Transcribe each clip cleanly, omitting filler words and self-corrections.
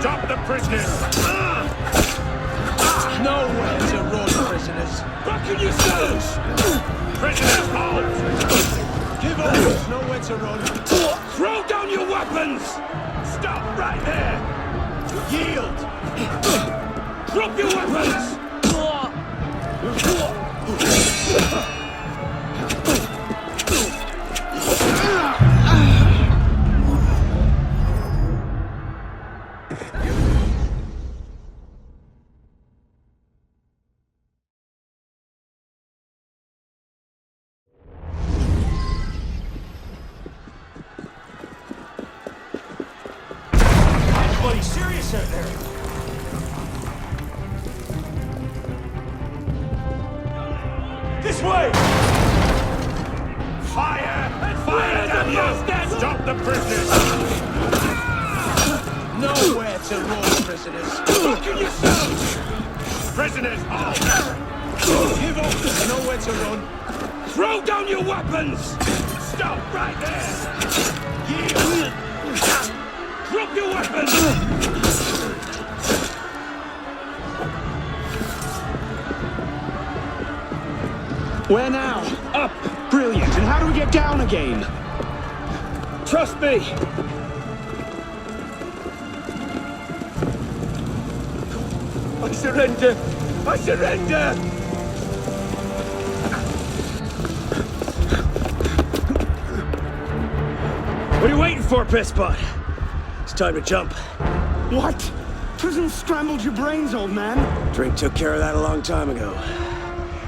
Stop the prisoners! Nowhere to run, prisoners. Buckle yourselves! Prisoners, hold! Give up. There's nowhere to run. Throw down your weapons! Stop right there! Yield. Drop your weapons! Anybody serious out there? This way! Fire! Fire, damn you! Stop the prisoners! Nowhere to run, prisoners. Buckle yourselves! Prisoners, hold! Give up. There's nowhere to run. Throw down your weapons! Stop right there! Yield. Drop your weapons! Where now? Up. Brilliant. And how do we get down again? Trust me. I surrender! I surrender! What are you waiting for, Pisspot? It's time to jump. What? Prison scrambled your brains, old man. Drink took care of that a long time ago.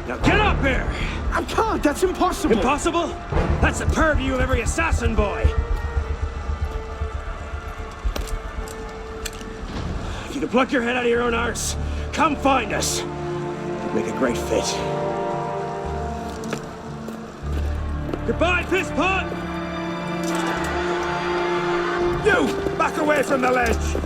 Now get up here! I can't, that's impossible. Impossible? That's the purview of every assassin boy. If you can pluck your head out of your own arse, come find us. You'd make a great fit. Goodbye, Pisspot! You! Back away from the ledge!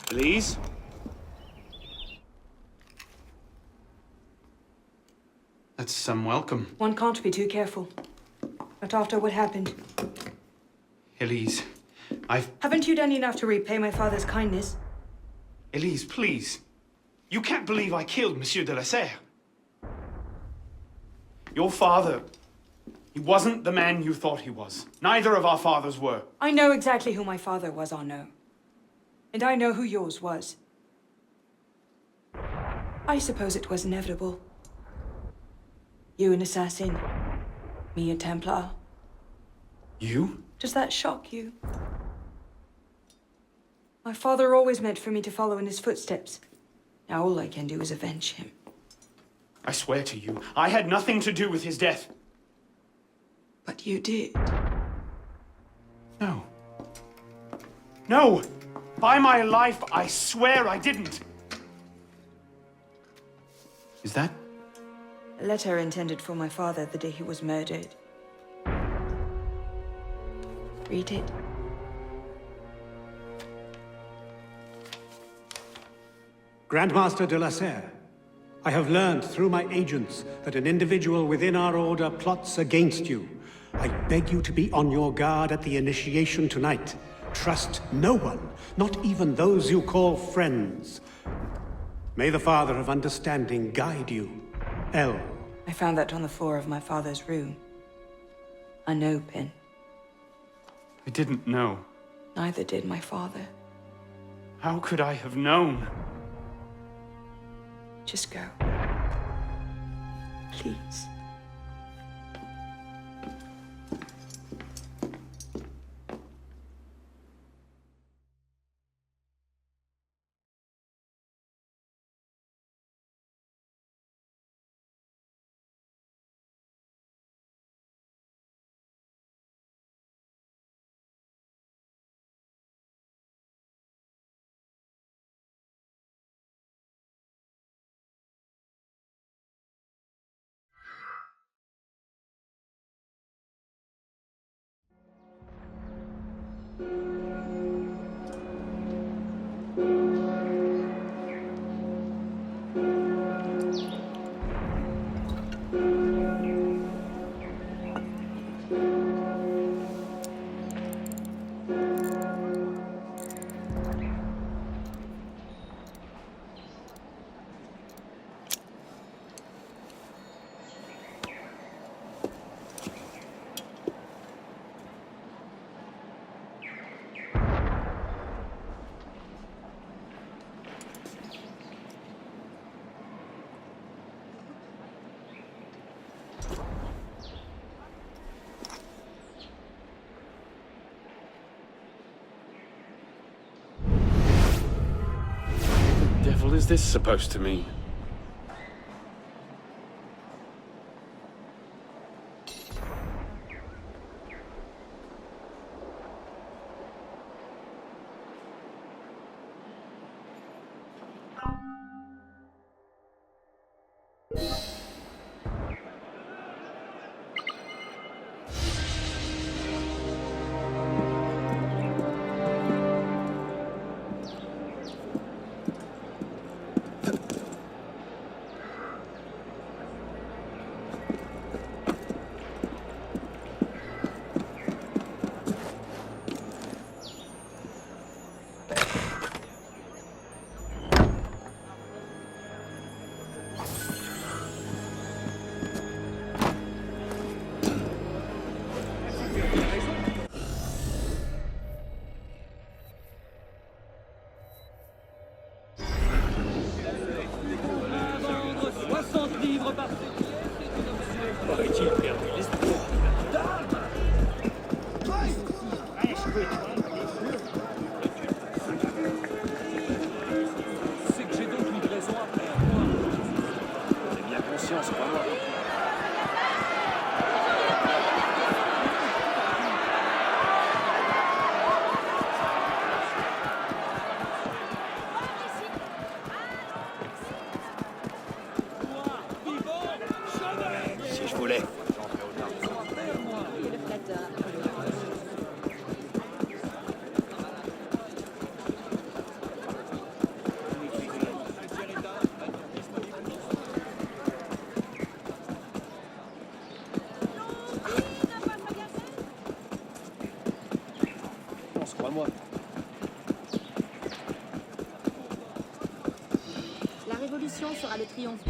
Please? That's some welcome. One can't be too careful. Not after what happened. Elise, Haven't you done enough to repay my father's kindness? Elise, please. You can't believe I killed Monsieur de la Serre. Your father, he wasn't the man you thought he was. Neither of our fathers were. I know exactly who my father was, Arnaud. And I know who yours was. I suppose it was inevitable. You an assassin, me a Templar. You? Does that shock you? My father always meant for me to follow in his footsteps. Now all I can do is avenge him. I swear to you, I had nothing to do with his death. But you did. No. No! By my life, I swear I didn't. Is that? A letter intended for my father the day he was murdered. Read it. Grandmaster de la Serre, I have learned through my agents that an individual within our order plots against you. I beg you to be on your guard at the initiation tonight. Trust no one, not even those you call friends. May the Father of Understanding guide you. L. I found that on the floor of my father's room. A no pin. I didn't know. Neither did my father. How could I have known? Just go. Please. Devil is this supposed to mean? Aurait-il perdu l'esprit? C'est que j'ai donc une raison à faire. J'ai bien conscience, crois-moi. Si je voulais. Crois-moi. La révolution sera le triomphe.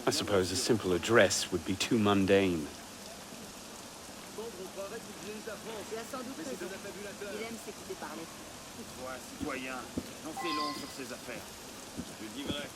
I suppose a simple address would be too mundane. Tu as sans doute raison. Il aime s'écouter parler. Toi, citoyen, j'en sais long sur ces affaires. Je dis vrai.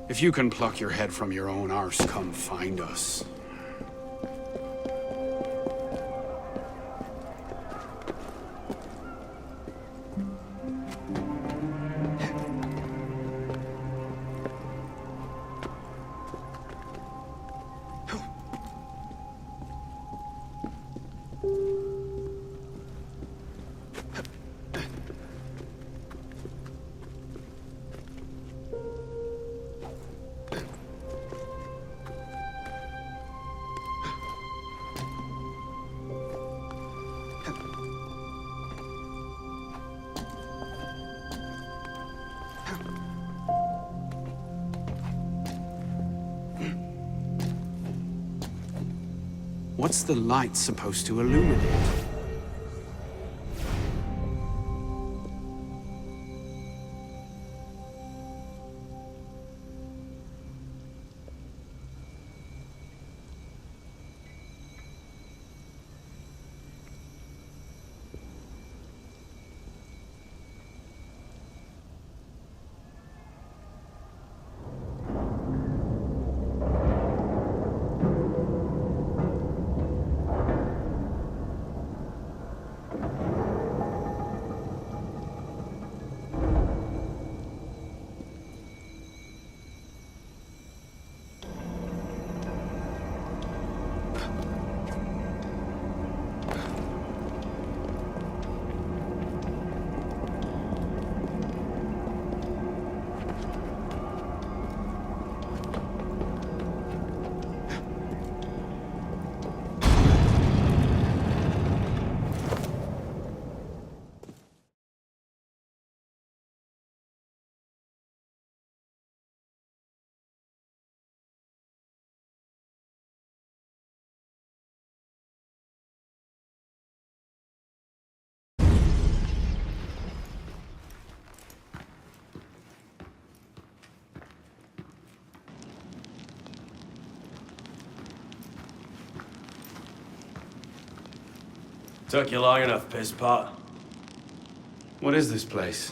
If you can pluck your head from your own arse, come find us. What's the light supposed to illuminate? Took you long enough, pisspot. What is this place?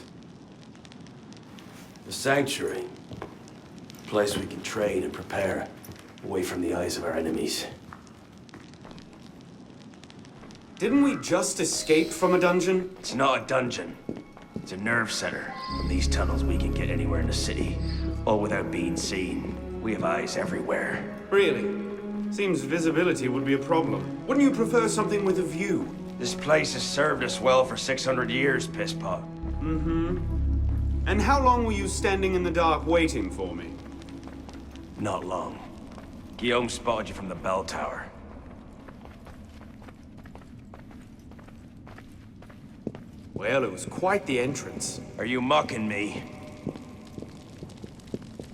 The Sanctuary. A place we can train and prepare, away from the eyes of our enemies. Didn't we just escape from a dungeon? It's not a dungeon. It's a nerve center. From these tunnels we can get anywhere in the city, all without being seen. We have eyes everywhere. Really? Seems visibility would be a problem. Wouldn't you prefer something with a view? This place has served us well for 600 years, pisspot. And how long were you standing in the dark waiting for me? Not long. Guillaume spotted you from the bell tower. Well, it was quite the entrance. Are you mocking me?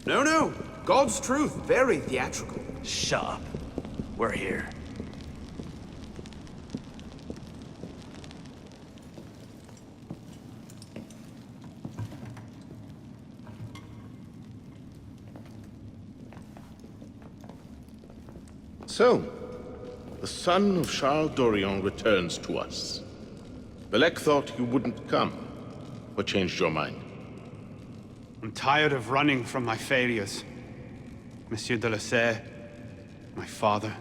No. God's truth, very theatrical. Shut up. We're here. So, the son of Charles Dorian returns to us. Belek thought you wouldn't come. What changed your mind? I'm tired of running from my failures. Monsieur de la Serre, my father.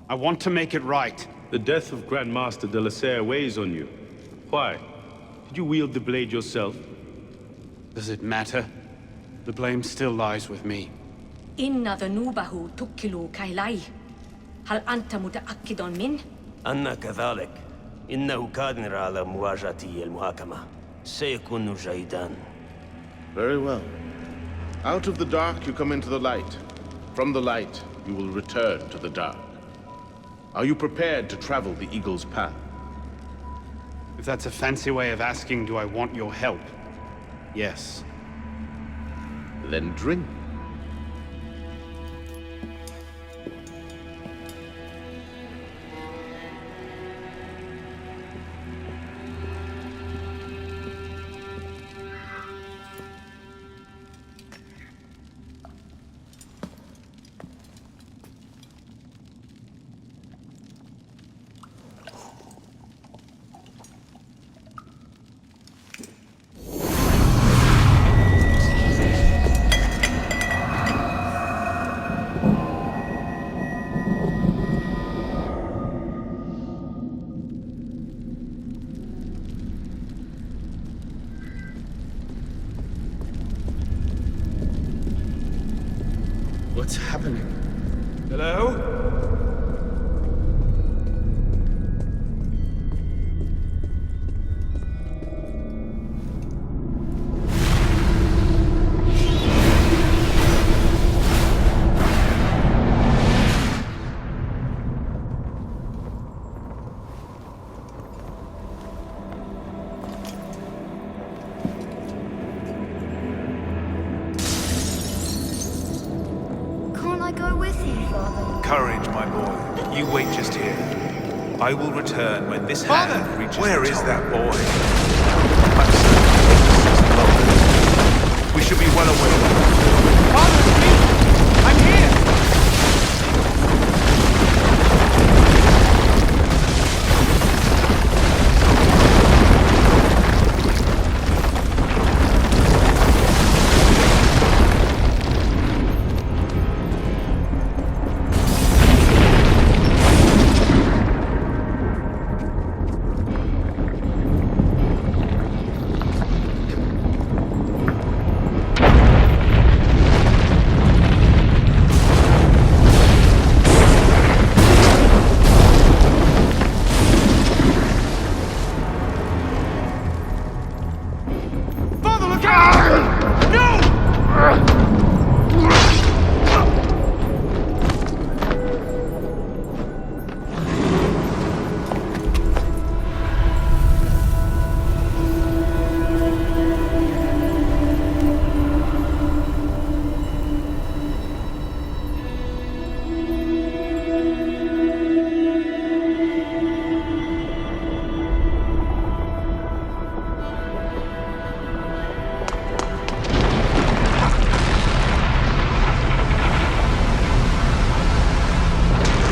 I want to make it right. The death of Grand Master de la Serre weighs on you. Why? Did you wield the blade yourself? Does it matter? The blame still lies with me. إن ذنوبه تكل كيلاي. هل أنت متأكد من؟ أنا كذلك. إنه قادر على مواجهة المحاكمة. سيكون جيدا. Very well. Out of the dark you come into the light. From the light you will return to the dark. Are you prepared to travel the Eagle's path? If that's a fancy way of asking, do I want your help? Yes. Then drink. What's happening? Hello? You wait just here. I will return when this Father! hand reaches Where the is top. that boy? I'm certain we should be well away. Father, it's me! I'm here! Father, look out! No!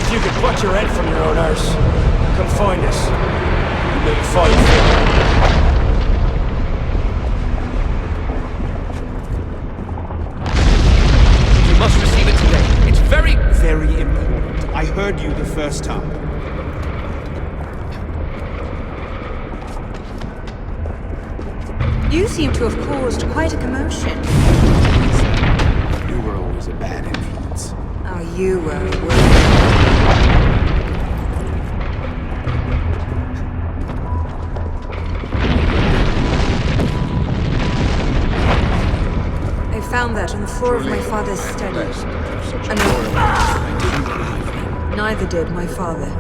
If you could pluck your head from your own arse, come find us. We'll fight for You must receive it today. It's very, very important. I heard you the first time. You seem to have caused quite a commotion. You were always a bad influence. Oh, you were. I found that on the floor of my father's study. And neither did my father.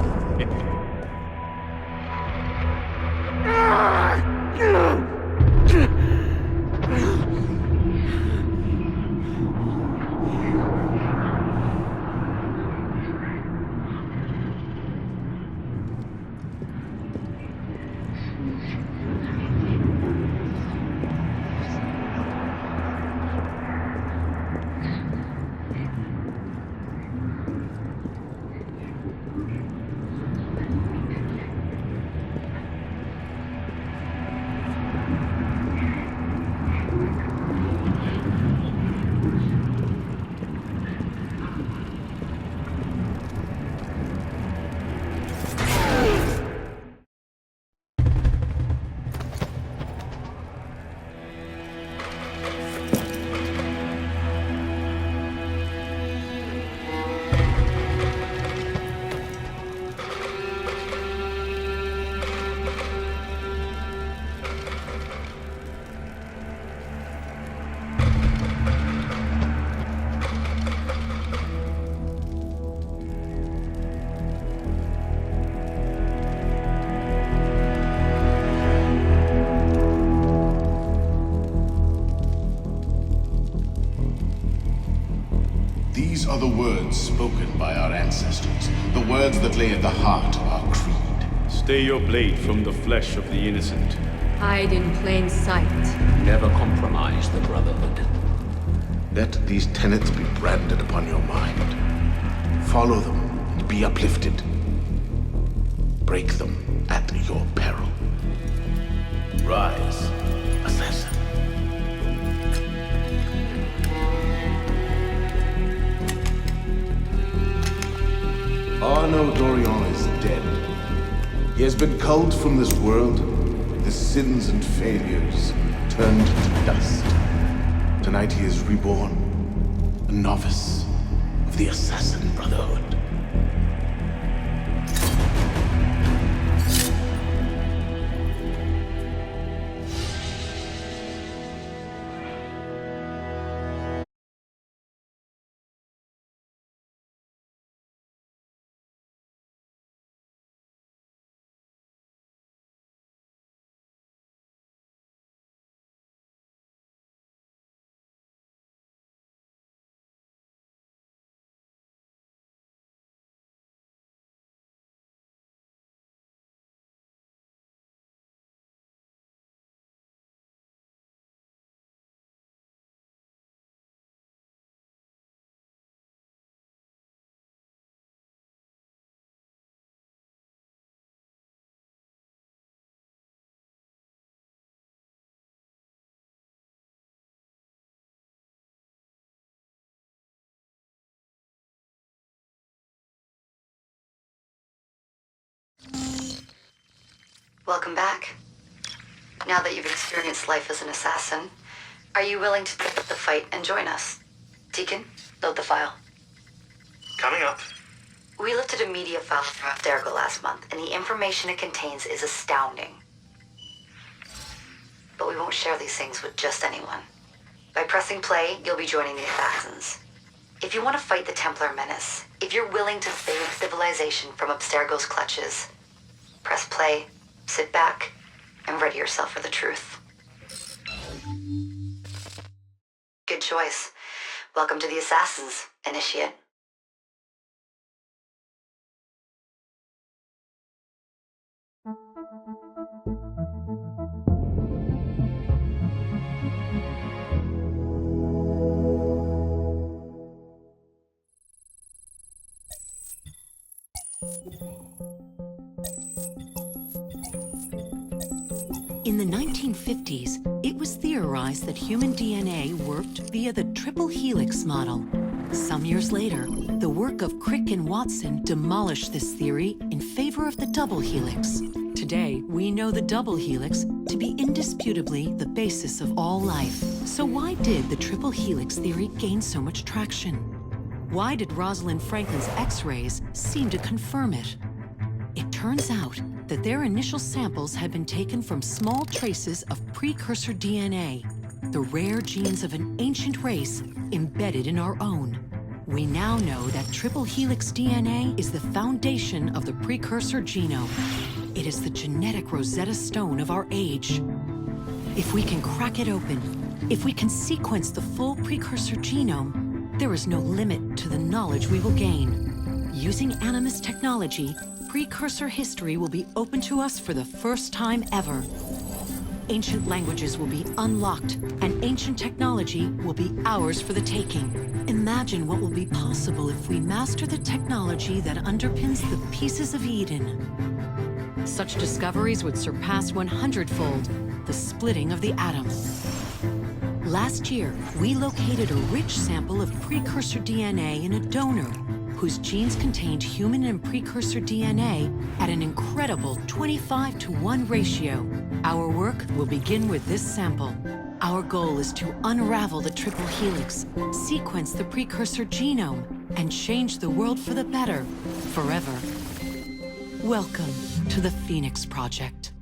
These are the words spoken by our ancestors, the words that lay at the heart of our creed. Stay your blade from the flesh of the innocent. Hide in plain sight. Never compromise the Brotherhood. Let these tenets be branded upon your mind. Follow them and be uplifted. Break them at your peril. Rise, assassin. Arno Dorian is dead. He has been culled from this world, his sins and failures turned to dust. Tonight he is reborn, a novice of the Assassin Brotherhood. Welcome back. Now that you've experienced life as an assassin, are you willing to take up the fight and join us? Deacon, load the file. Coming up. We lifted a media file from Abstergo last month, and the information it contains is astounding. But we won't share these things with just anyone. By pressing play, you'll be joining the Assassins. If you want to fight the Templar menace, if you're willing to save civilization from Abstergo's clutches, press play, sit back, and ready yourself for the truth. Good choice. Welcome to the Assassins, Initiate. In the 1950s, it was theorized that human DNA worked via the triple helix model. Some years later, the work of Crick and Watson demolished this theory in favor of the double helix. Today, we know the double helix to be indisputably the basis of all life. So why did the triple helix theory gain so much traction? Why did Rosalind Franklin's X-rays seem to confirm it? It turns out that their initial samples had been taken from small traces of precursor DNA, the rare genes of an ancient race embedded in our own. We now know that triple helix DNA is the foundation of the precursor genome. It is the genetic Rosetta Stone of our age. If we can crack it open, if we can sequence the full precursor genome, there is no limit to the knowledge we will gain. Using Animus technology, precursor history will be open to us for the first time ever. Ancient languages will be unlocked, and ancient technology will be ours for the taking. Imagine what will be possible if we master the technology that underpins the pieces of Eden. Such discoveries would surpass 100-fold the splitting of the atom. Last year, we located a rich sample of precursor DNA in a donor whose genes contained human and precursor DNA at an incredible 25-to-1 ratio. Our work will begin with this sample. Our goal is to unravel the triple helix, sequence the precursor genome, and change the world for the better, forever. Welcome to the Phoenix Project.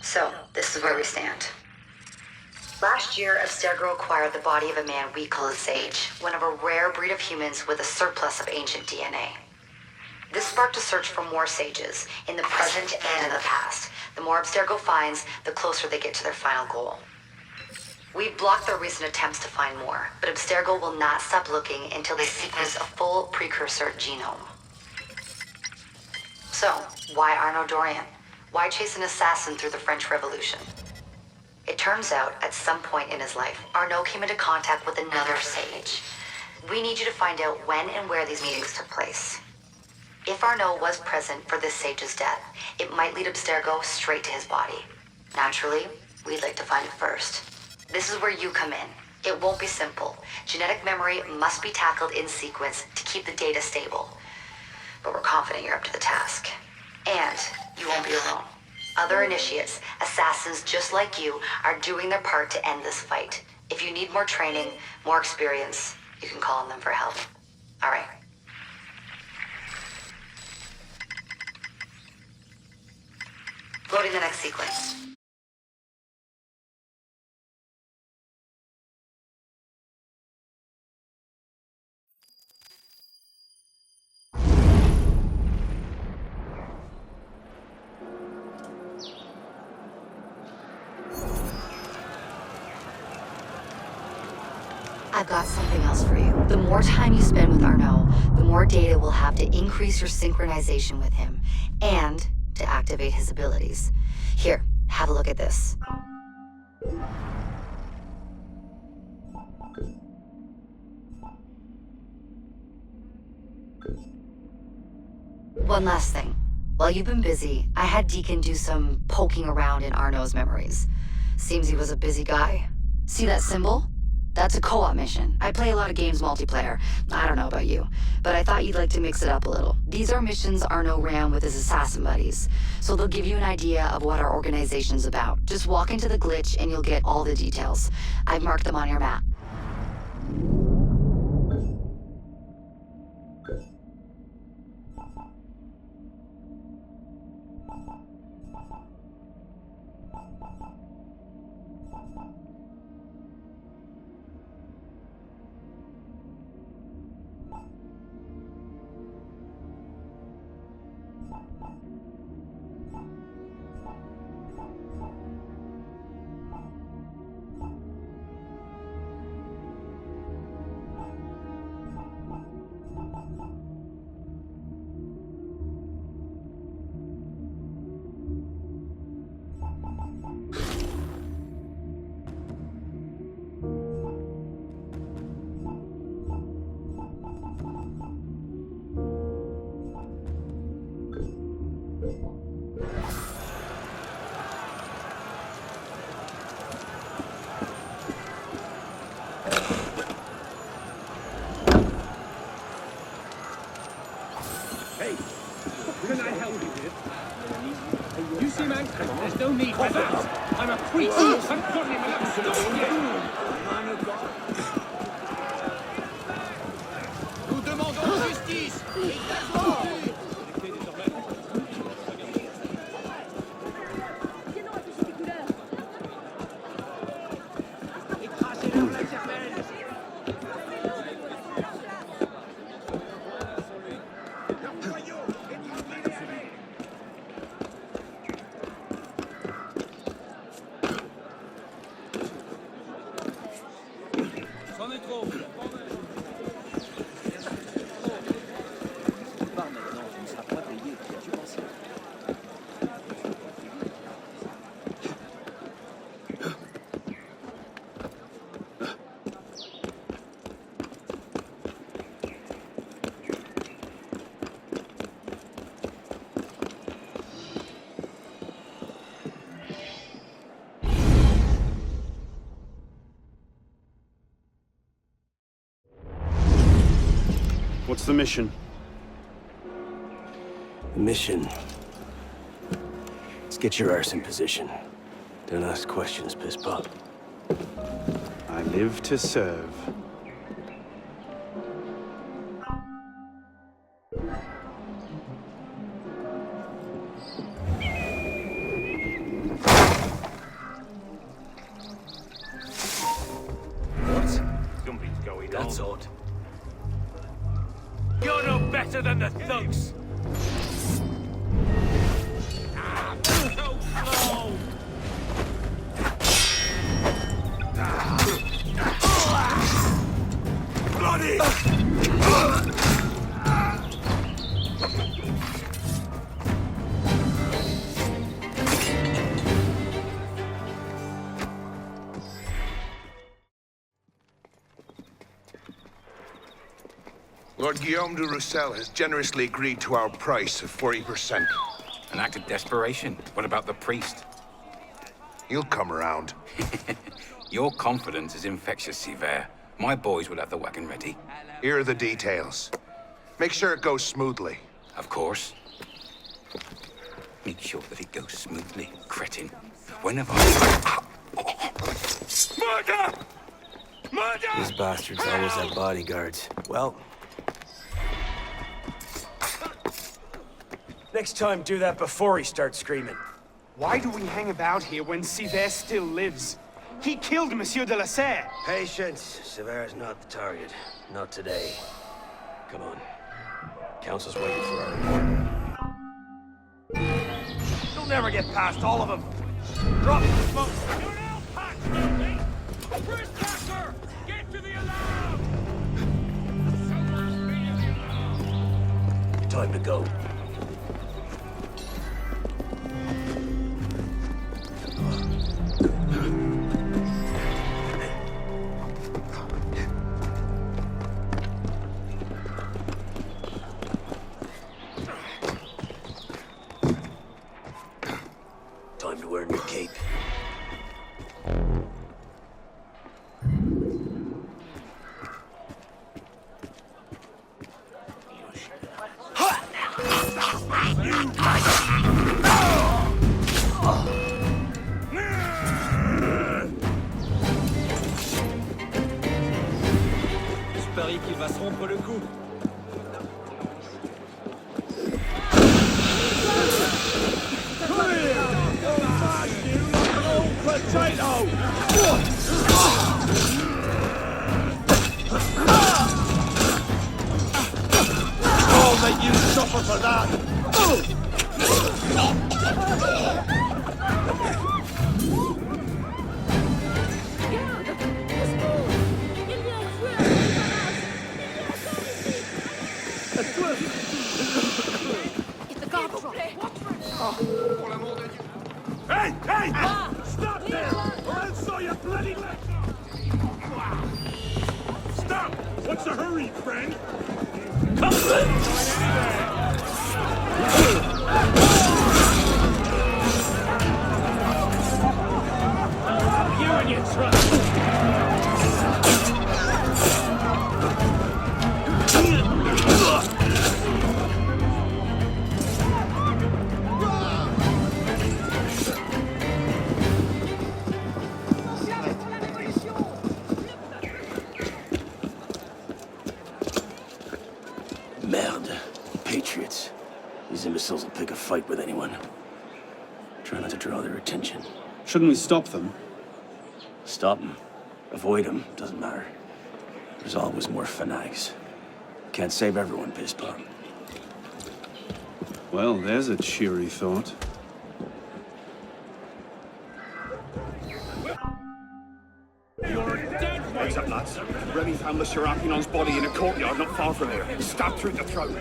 So, this is where we stand. Last year, Abstergo acquired the body of a man we call a Sage, one of a rare breed of humans with a surplus of ancient DNA. This sparked a search for more Sages, in the present and in the past. The more Abstergo finds, the closer they get to their final goal. We've blocked their recent attempts to find more, but Abstergo will not stop looking until they sequence a full precursor genome. So, why Arnaud Dorian? Why chase an assassin through the French Revolution? It turns out, at some point in his life, Arnaud came into contact with another Sage. We need you to find out when and where these meetings took place. If Arnaud was present for this Sage's death, it might lead Abstergo straight to his body. Naturally, we'd like to find it first. This is where you come in. It won't be simple. Genetic memory must be tackled in sequence to keep the data stable. But we're confident you're up to the task. And you won't be alone. Other initiates, assassins just like you, are doing their part to end this fight. If you need more training, more experience, you can call on them for help. All right. Loading the next sequence. I've got something else for you. The more time you spend with Arnaud, the more data we'll have to increase your synchronization with him, and to activate his abilities. Here, have a look at this. One last thing. While you've been busy, I had Deacon do some poking around in Arnaud's memories. Seems he was a busy guy. See that symbol? That's a co-op mission. I play a lot of games multiplayer. I don't know about you, but I thought you'd like to mix it up a little. These are missions Arno ran with his assassin buddies, so they'll give you an idea of what our organization's about. Just walk into the glitch and you'll get all the details. I've marked them on your map. There's no need for that. I'm a priest. I'm godly Nous demandons justice. Écrasez-leur la cervelle. What's the mission? The mission. Let's get your arse in position. Don't ask questions, piss pop. I live to serve. Something's going on. That's odd. You're no better than the thugs! So slow! Bloody! Lord Guillaume de Roussel has generously agreed to our price of 40%. An act of desperation. What about the priest? He'll come around. Your confidence is infectious, Sivert. My boys will have the wagon ready. Here are the details. Make sure it goes smoothly. Of course. Make sure that it goes smoothly, cretin. When have I... Murder! Murder! These bastards always have bodyguards. Well... next time, do that before he starts screaming. Why do we hang about here when Sivert still lives? He killed Monsieur de la Serre. Patience. Sever's not the target. Not today. Come on. Council's waiting for our report. You'll never get past all of them. Drop the smoke. You're now patched, Dudley. First Tasker, get to the alarm. Time to go. Time to earn your cape. vaut le coup. I'll make you suffer for that! Hey! Hey! Stop there! Or I'll saw your bloody legs off! Stop! What's the hurry, friend? Come You and your truck! Merde. Patriots. These imbeciles will pick a fight with anyone. Try not to draw their attention. Shouldn't we stop them? Stop them. Avoid them. Doesn't matter. There's always more fanatics. Can't save everyone, Pisspot. Well, there's a cheery thought. You're dead! What's up, lads? Remy found the Serapion's body in a courtyard not far from here. Stabbed through the throat.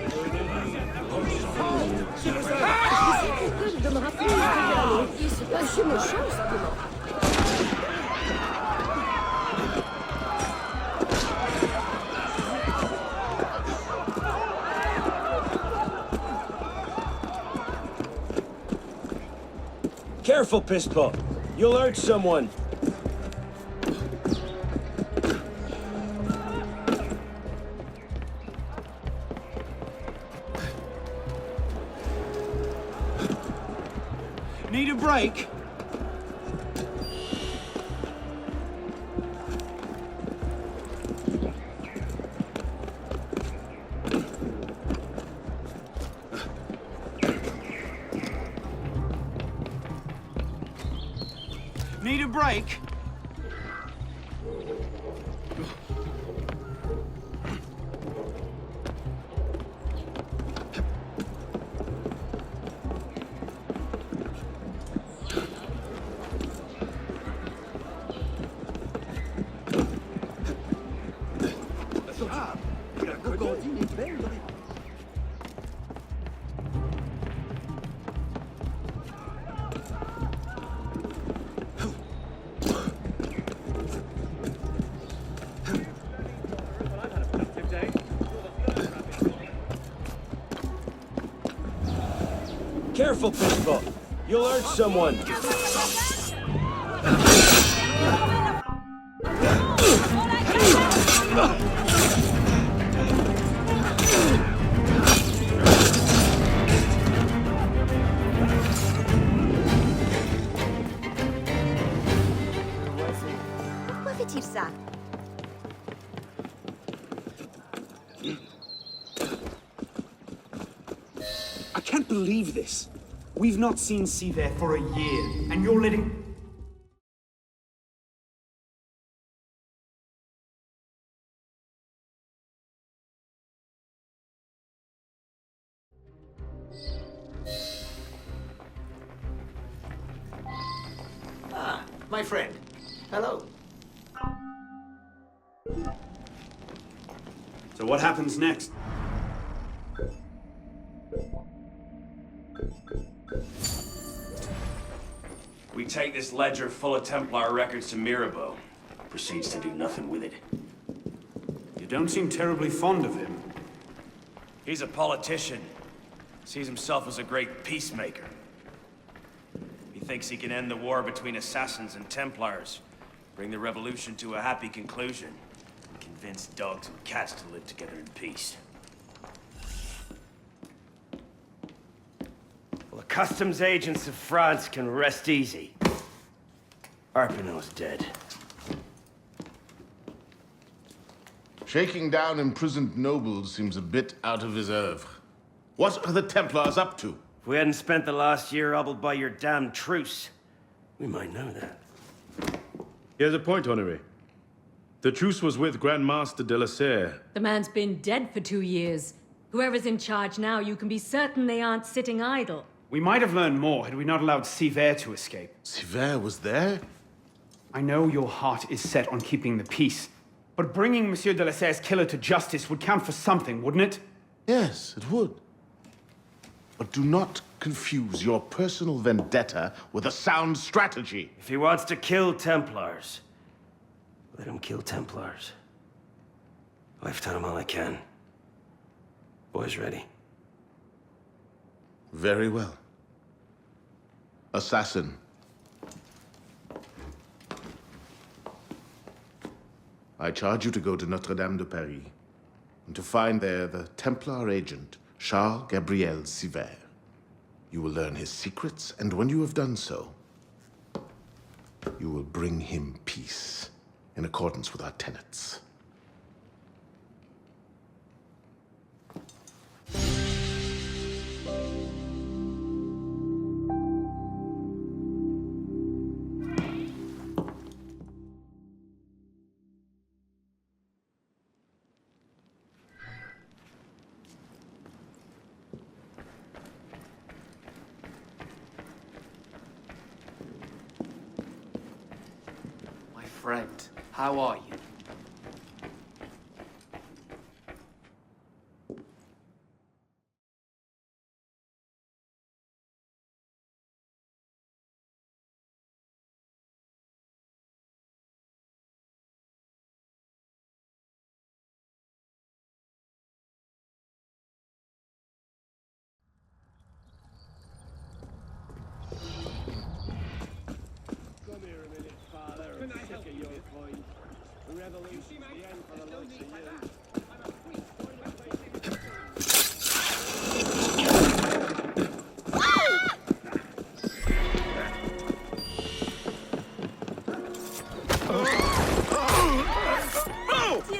Careful, Pisspot. You'll hurt someone. Need a break? Need a break? Careful, Pisspot. You'll hurt someone. Pourquoi fait-il ça? I can't believe this. We've not seen Seaver for a year, and you're letting... Ah, my friend. Hello. So what happens next? We take this ledger full of Templar records to Mirabeau. Proceeds to do nothing with it. You don't seem terribly fond of him. He's a politician. Sees himself as a great peacemaker. He thinks he can end the war between assassins and Templars, bring the revolution to a happy conclusion, and convince dogs and cats to live together in peace. Well, the customs agents of France can rest easy. Arpinot's dead. Shaking down imprisoned nobles seems a bit out of his oeuvre. What are the Templars up to? If we hadn't spent the last year hobbled by your damn truce, we might know that. Here's a point, Honoré. The truce was with Grand Master de la Serre. The man's been dead for 2 years. Whoever's in charge now, you can be certain they aren't sitting idle. We might have learned more had we not allowed Sivert to escape. Sivert was there? I know your heart is set on keeping the peace, but bringing Monsieur de la Serre's killer to justice would count for something, wouldn't it? Yes, it would. But do not confuse your personal vendetta with a sound strategy. If he wants to kill Templars, let him kill Templars. I've done him all I can. Boys ready? Very well. Assassin. I charge you to go to Notre-Dame de Paris and to find there the Templar agent, Charles Gabriel Sivert. You will learn his secrets, and when you have done so, you will bring him peace in accordance with our tenets. Friend, how are you?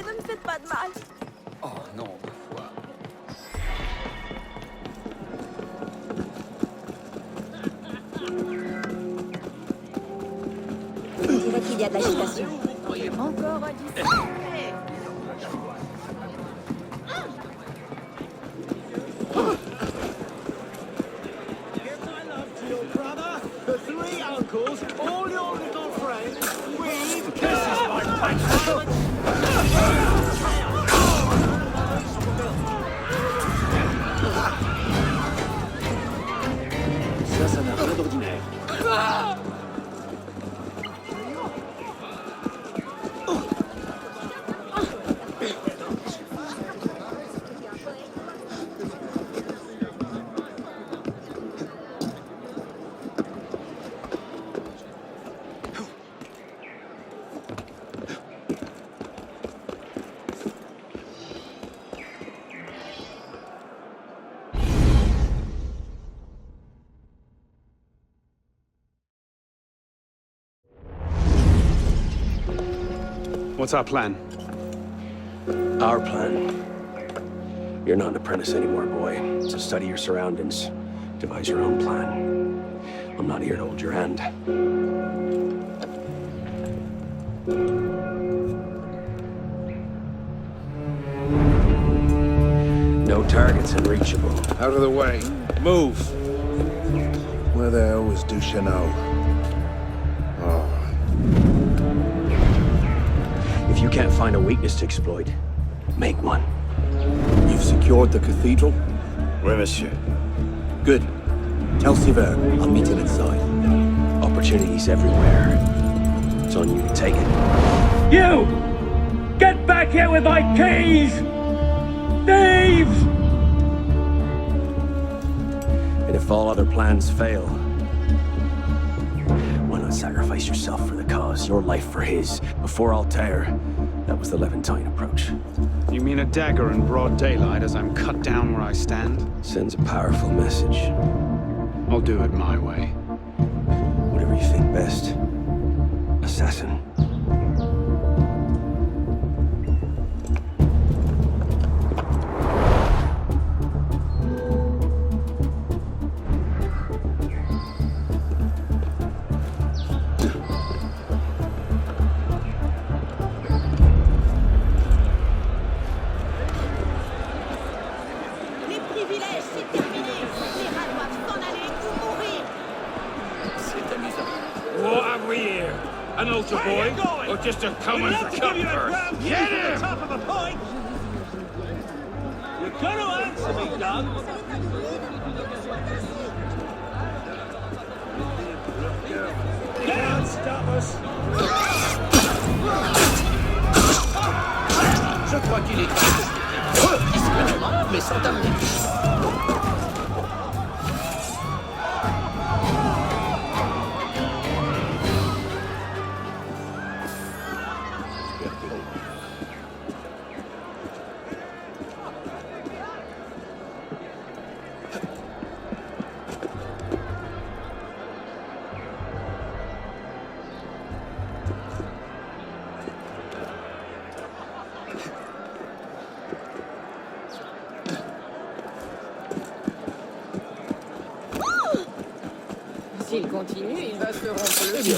Ne me faites pas de mal. Oh non, ma foi. On dirait qu'il y a de l'agitation. Encore un disque. The three uncles, all your little friends, we've Ça n'a rien d'ordinaire. What's our plan? Our plan? You're not an apprentice anymore, boy. So study your surroundings. Devise your own plan. I'm not here to hold your hand. No targets unreachable. Out of the way. Move! Where the hell was Duchesneau? Oh. If you can't find a weakness to exploit, make one. You've secured the cathedral? Oui, monsieur. Good. Tell Sivert I'll meet him inside. Opportunities everywhere. It's on you to take it. You! Get back here with my keys! Thieves! And if all other plans fail, why not sacrifice yourself for the cause, your life for his? Before Altair, that was the Levantine approach. You mean a dagger in broad daylight as I'm cut down where I stand? Sends a powerful message. I'll do it my way. Whatever you think best, assassin. An altar boy? Or just a common cutpurse? Get him! Top of a point! You're gonna answer me, Doug! Can't stop us! Je crois qu'il est discrètement, mais sans tarder. S'il continue, il va se rompre le pied.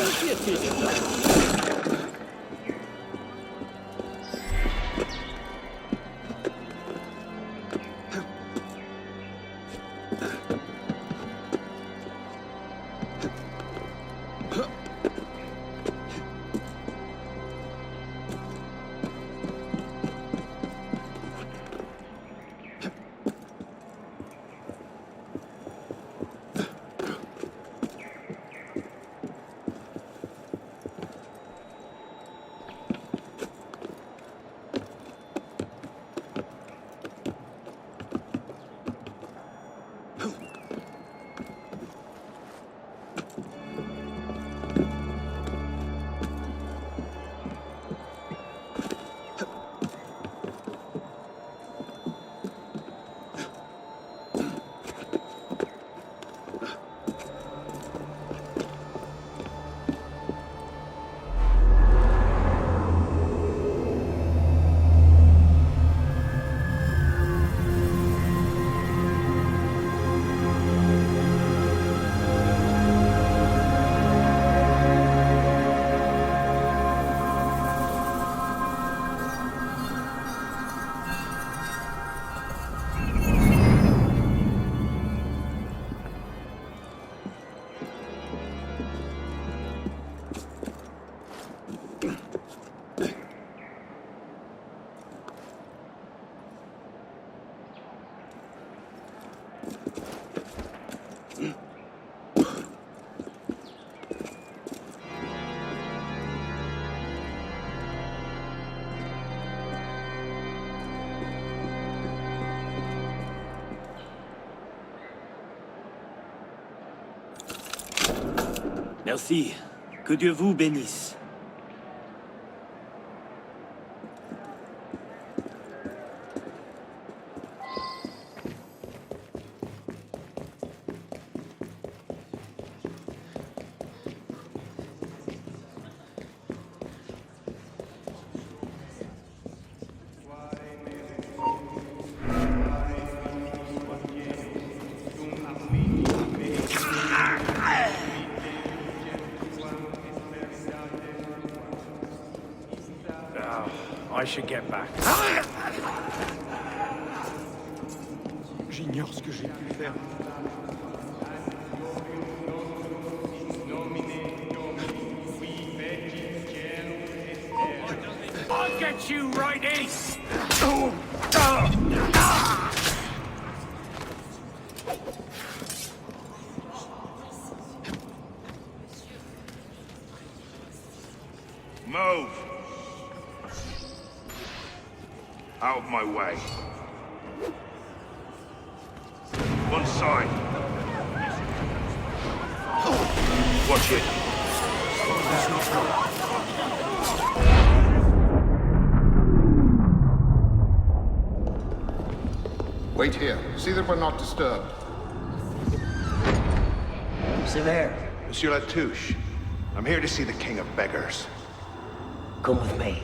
Merci. Que Dieu vous bénisse. I should get back. J'ignore ce que j'ai pu faire. I'll get you right, Ace! Move! Out of my way. One side. Watch it. Wait here. See that we're not disturbed. Sévère. Monsieur Latouche, I'm here to see the King of Beggars. Come with me.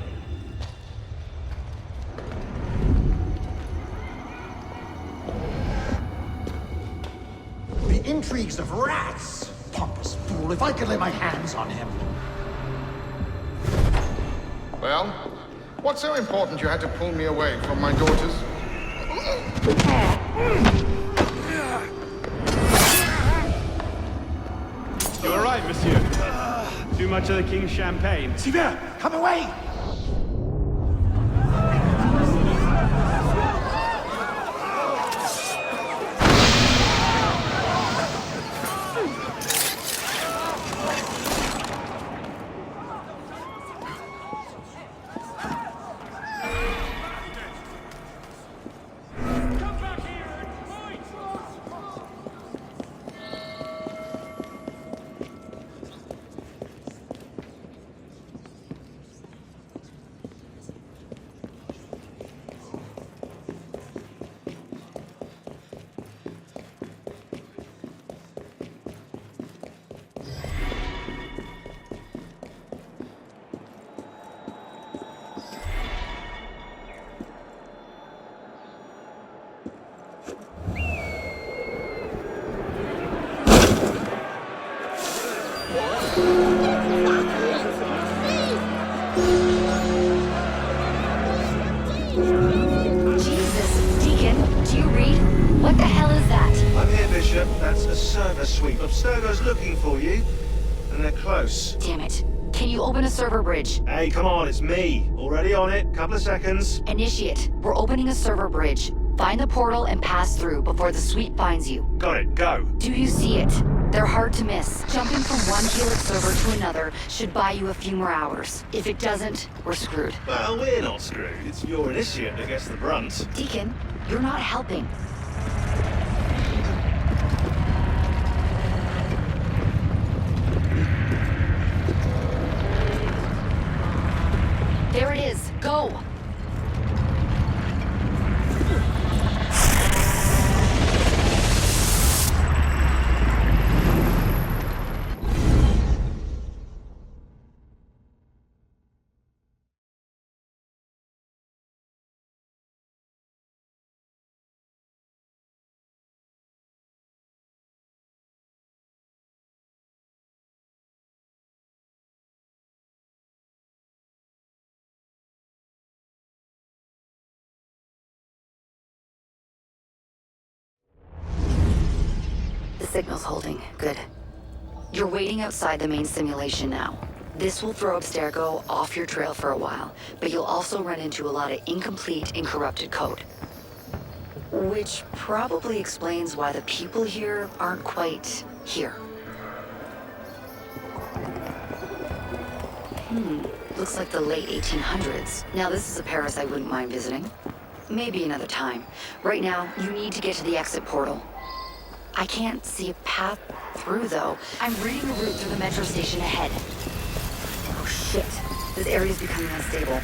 The intrigues of rats! Pompous fool, if I could lay my hands on him. Well, what's so important you had to pull me away from my daughters? You all right, monsieur? Too much of the king's champagne. Sivert, come away! Jesus, Deacon, do you read? What the hell is that? I'm here, Bishop. That's a server sweep. Abstergo's looking for you. And they're close. Damn it. Can you open a server bridge? Hey, come on, it's me. Already on it. Couple of seconds. Initiate. We're opening a server bridge. Find the portal and pass through before the sweep finds you. Got it, go. Do you see it? They're hard to miss. Jumping from one Helix server to another should buy you a few more hours. If it doesn't, we're screwed. Well, we're not screwed. It's your initiate that gets the brunt. Deacon, you're not helping. There it is. Go! The signal's holding. Good. You're waiting outside the main simulation now. This will throw Abstergo off your trail for a while, but you'll also run into a lot of incomplete and corrupted code. Which probably explains why the people here aren't quite here. Looks like the late 1800s. Now this is a Paris I wouldn't mind visiting. Maybe another time. Right now, you need to get to the exit portal. I can't see a path through, though. I'm reading a route through the metro station ahead. Oh, shit. This area's becoming unstable.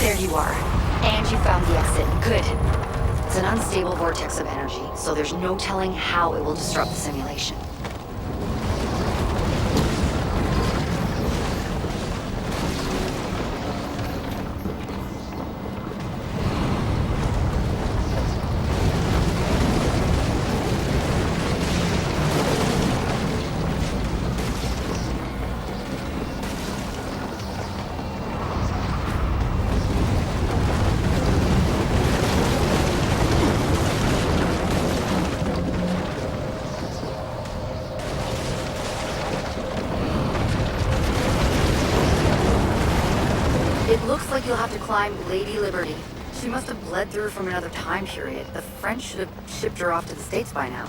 There you are. And you found the exit. Good. It's an unstable vortex of energy, so there's no telling how it will disrupt the simulation. You'll have to climb Lady Liberty. She must have bled through from another time period. The French should have shipped her off to the States by now.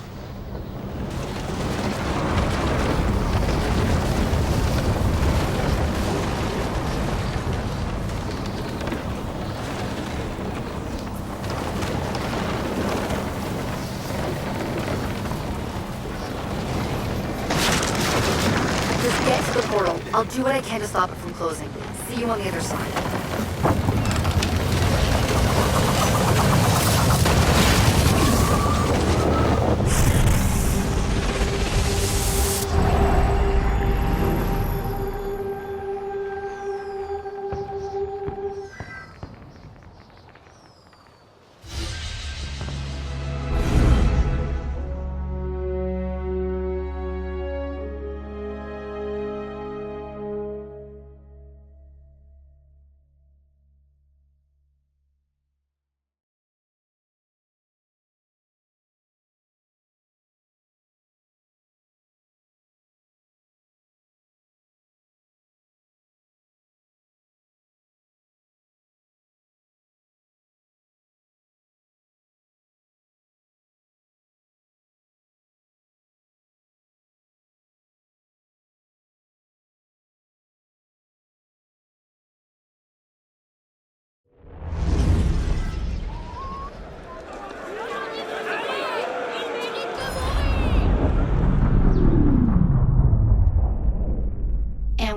Just get to the portal. I'll do what I can to stop it from closing. See you on the other side.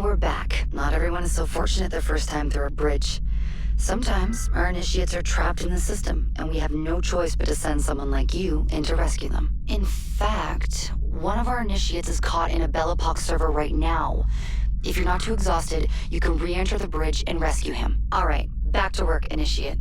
We're back. Not everyone is so fortunate their first time through a bridge. Sometimes our initiates are trapped in the system, and we have no choice but to send someone like you in to rescue them. In fact, one of our initiates is caught in a Bellapox server right now. If you're not too exhausted, you can re-enter the bridge and rescue him. Alright, back to work, initiate.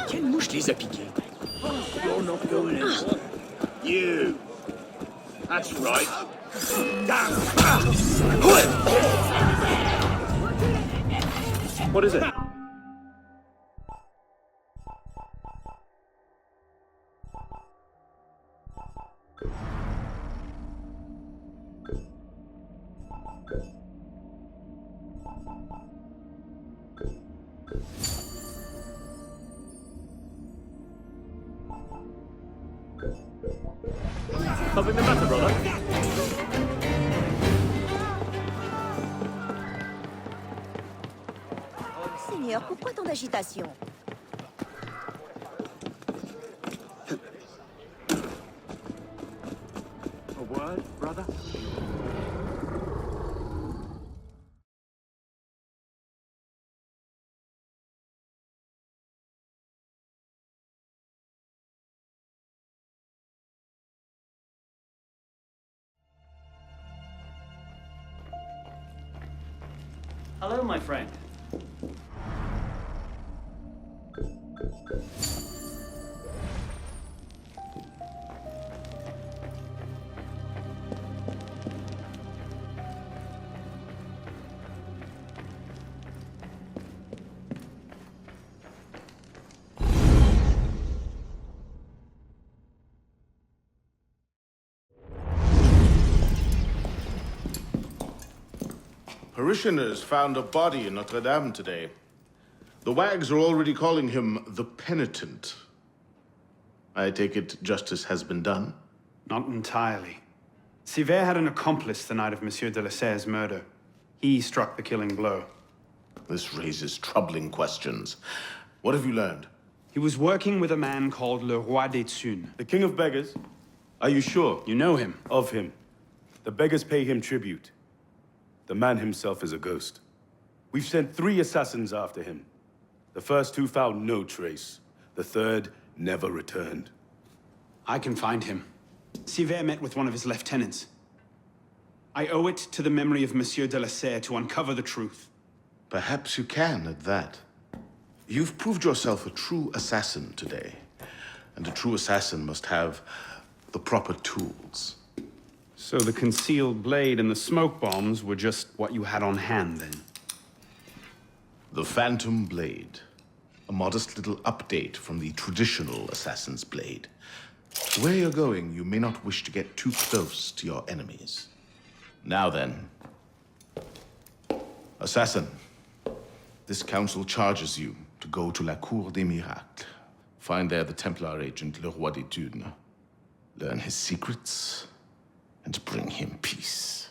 Quelle mouche les a piqués? You're not going anywhere. You. That's right. What is it? Something the matter, brother? Seigneur, pourquoi tant d'agitation? A word, brother? Hello, my friend. Parishioners found a body in Notre Dame today. The wags are already calling him the Penitent. I take it justice has been done? Not entirely. Sivert had an accomplice the night of Monsieur de la Serre's murder. He struck the killing blow. This raises troubling questions. What have you learned? He was working with a man called Le Roi des Thunes. The King of Beggars? Are you sure? You know him? Of him. The beggars pay him tribute. The man himself is a ghost. We've sent 3 assassins after him. The first 2 found no trace. The third never returned. I can find him. Sivert met with one of his lieutenants. I owe it to the memory of Monsieur de la Serre to uncover the truth. Perhaps you can at that. You've proved yourself a true assassin today. And a true assassin must have the proper tools. So the concealed blade and the smoke bombs were just what you had on hand, then? The Phantom Blade. A modest little update from the traditional assassin's blade. Where you're going, you may not wish to get too close to your enemies. Now then. Assassin, this council charges you to go to La Cour des Miracles. Find there the Templar agent, Le Roi des Thunes. Learn his secrets, and bring him peace.